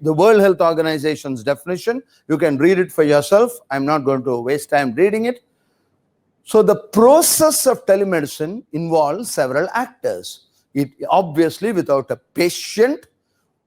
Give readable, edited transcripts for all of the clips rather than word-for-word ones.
the World Health Organization's definition. You can read it for yourself. I'm not going to waste time reading it. So the process of telemedicine involves several actors. It obviously, without a patient,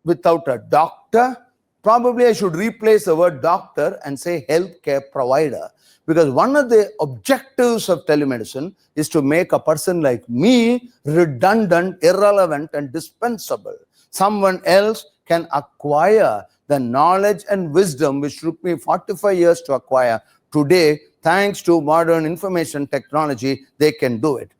without a doctor, probably I should replace the word doctor and say healthcare provider. Because one of the objectives of telemedicine is to make a person like me redundant, irrelevant, and dispensable. Someone else can acquire the knowledge and wisdom which took me 45 years to acquire. Today, thanks to modern information technology, they can do it.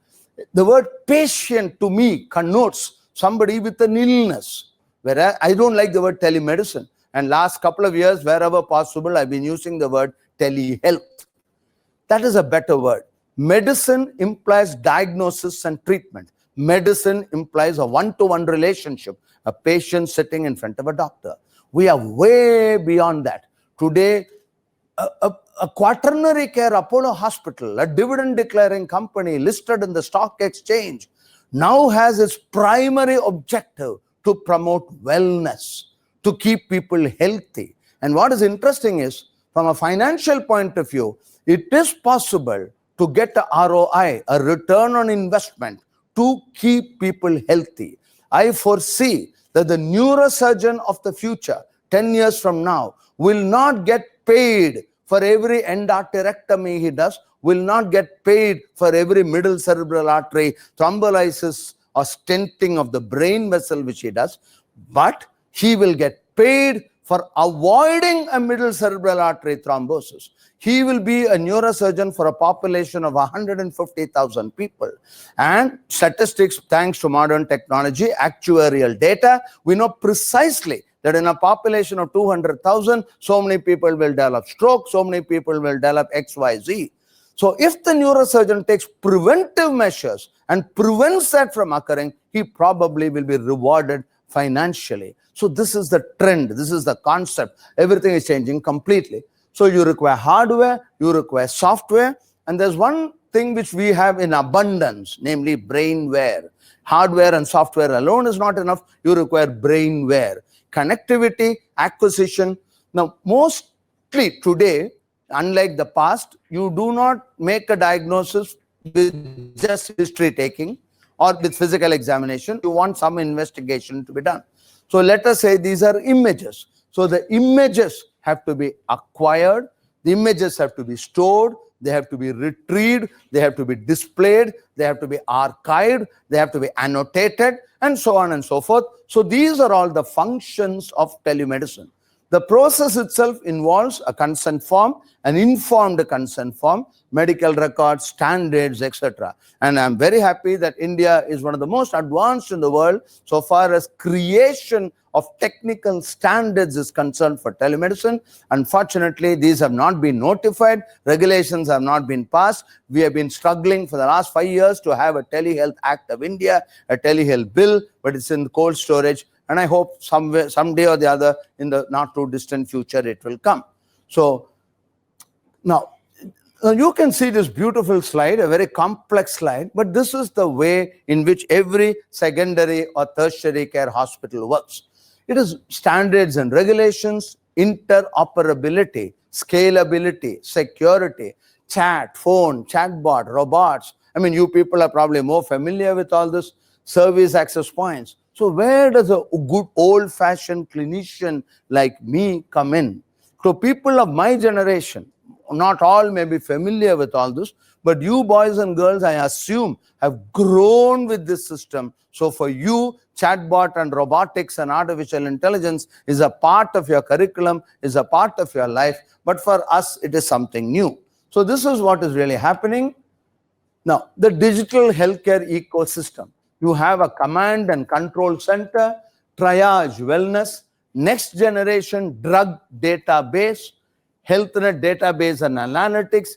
The word patient to me connotes somebody with an illness, whereas I don't like the word telemedicine. And last couple of years, wherever possible, I've been using the word telehealth. That is a better word. Medicine implies diagnosis and treatment. Medicine implies a one-to-one relationship, a patient sitting in front of a doctor. We are way beyond that. Today, a quaternary care Apollo hospital, a dividend-declaring company listed in the stock exchange, now has its primary objective to promote wellness, to keep people healthy. And what is interesting is, from a financial point of view, it is possible to get a ROI, a return on investment, to keep people healthy. I foresee that the neurosurgeon of the future, 10 years from now, will not get paid for every endarterectomy he does, will not get paid for every middle cerebral artery thrombolysis or stenting of the brain vessel which he does, but he will get paid for avoiding a middle cerebral artery thrombosis. He will be a neurosurgeon for a population of 150,000 people. And statistics, thanks to modern technology, actuarial data, we know precisely that in a population of 200,000, so many people will develop stroke, so many people will develop XYZ. So if the neurosurgeon takes preventive measures and prevents that from occurring, he probably will be rewarded financially. So this is the trend, this is the concept. Everything is changing completely. So you require hardware, you require software, and there's one thing which we have in abundance, namely brainware. Hardware and software alone is not enough, you require brainware. Connectivity, acquisition. Now, mostly today, unlike the past, you do not make a diagnosis with just history taking or with physical examination. You want some investigation to be done. So let us say these are images. So the images have to be acquired, the images have to be stored, they have to be retrieved, they have to be displayed, they have to be archived, they have to be annotated, and so on and so forth. So these are all the functions of telemedicine. The process itself involves a consent form, an informed consent form, medical records, standards, etc. And I'm very happy that India is one of the most advanced in the world so far as creation of technical standards is concerned for telemedicine. Unfortunately, these have not been notified, regulations have not been passed. We have been struggling for the last 5 years to have a Telehealth Act of India, a telehealth bill, but it's in cold storage. And I hope someday or the other in the not too distant future it will come. So now you can see this beautiful slide, a very complex slide, but this is the way in which every secondary or tertiary care hospital works. It is standards and regulations, interoperability, scalability, security, chat, phone, chatbot, robots. I mean, you people are probably more familiar with all this. Service access points. So where does a good old-fashioned clinician like me come in? So people of my generation, not all may be familiar with all this, but you boys and girls, I assume, have grown with this system. So for you, chatbot and robotics and artificial intelligence is a part of your curriculum, is a part of your life. But for us, it is something new. So this is what is really happening. Now, the digital healthcare ecosystem. You have a command and control center, triage wellness, next generation drug database, HealthNet database and analytics,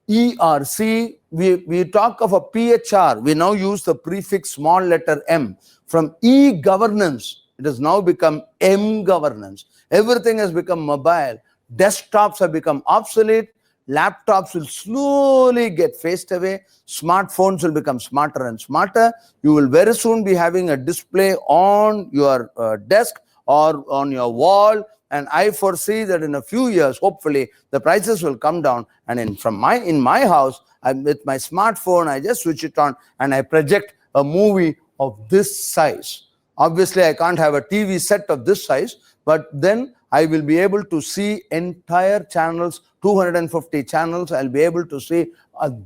ERC. We talk of a PHR. We now use the prefix small letter M. From e-governance, it has now become M-governance. Everything has become mobile. Desktops have become obsolete. Laptops will slowly get phased away. Smartphones will become smarter and smarter. You will very soon be having a display on your desk or on your wall. And I foresee that in a few years, hopefully, the prices will come down. And in my house, with my smartphone, I just switch it on and I project a movie of this size. Obviously, I can't have a TV set of this size, but then I will be able to see entire channels, 250 channels. I'll be able to see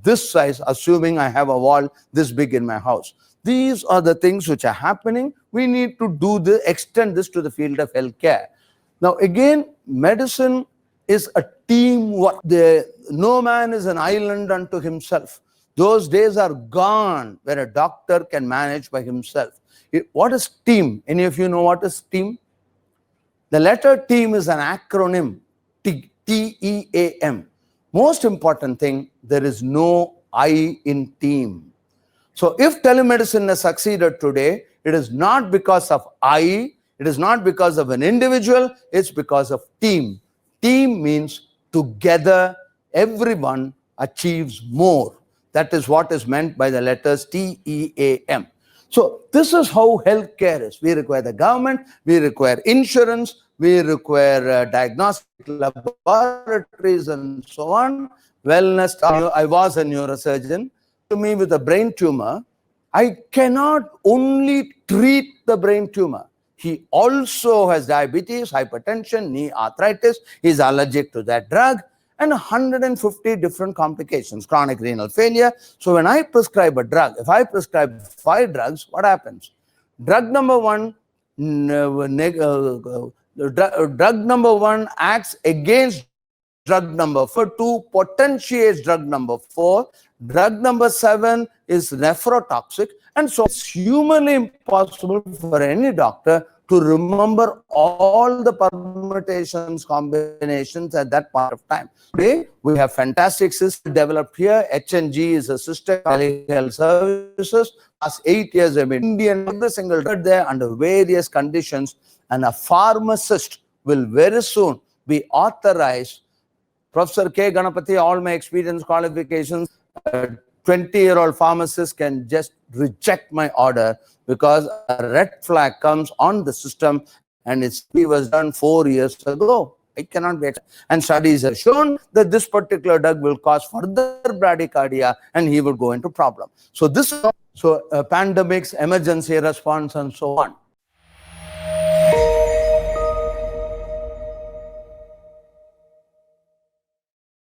this size, assuming I have a wall this big in my house. These are the things which are happening. We need to extend this to the field of healthcare. Now, again, medicine is a teamwork. No man is an island unto himself. Those days are gone where a doctor can manage by himself. What is team? Any of you know what is team? The letter team is an acronym, T-E-A-M. Most important thing, there is no I in team. So if telemedicine has succeeded today, it is not because of I, it is not because of an individual, it's because of team. Team means together, everyone achieves more. That is what is meant by the letters T-E-A-M. So this is how healthcare is. We require the government, we require insurance, we require diagnostic laboratories and so on. Wellness. I was a neurosurgeon. To me with a brain tumor, I cannot only treat the brain tumor. He also has diabetes, hypertension, knee arthritis, he's allergic to that drug, and 150 different complications, chronic renal failure. So when I prescribe a drug, if I prescribe 5 drugs, what happens? Drug number 1, drug number 1 acts against drug number 4, 2 potentiates drug number 4, drug number 7 is nephrotoxic, and so it's humanly impossible for any doctor to remember all the permutations, combinations at that point of time. Today, we have fantastic systems developed here. HNG is a system of health services. Last 8 years, I've been Indian, every single drug there under various conditions, and a pharmacist will very soon be authorized. Professor K. Ganapathy, all my experience, qualifications, 20-year-old pharmacist can just reject my order because a red flag comes on the system and it was done 4 years ago. It cannot be accepted. And studies have shown that this particular drug will cause further bradycardia and he will go into problem. So pandemics, emergency response, and so on.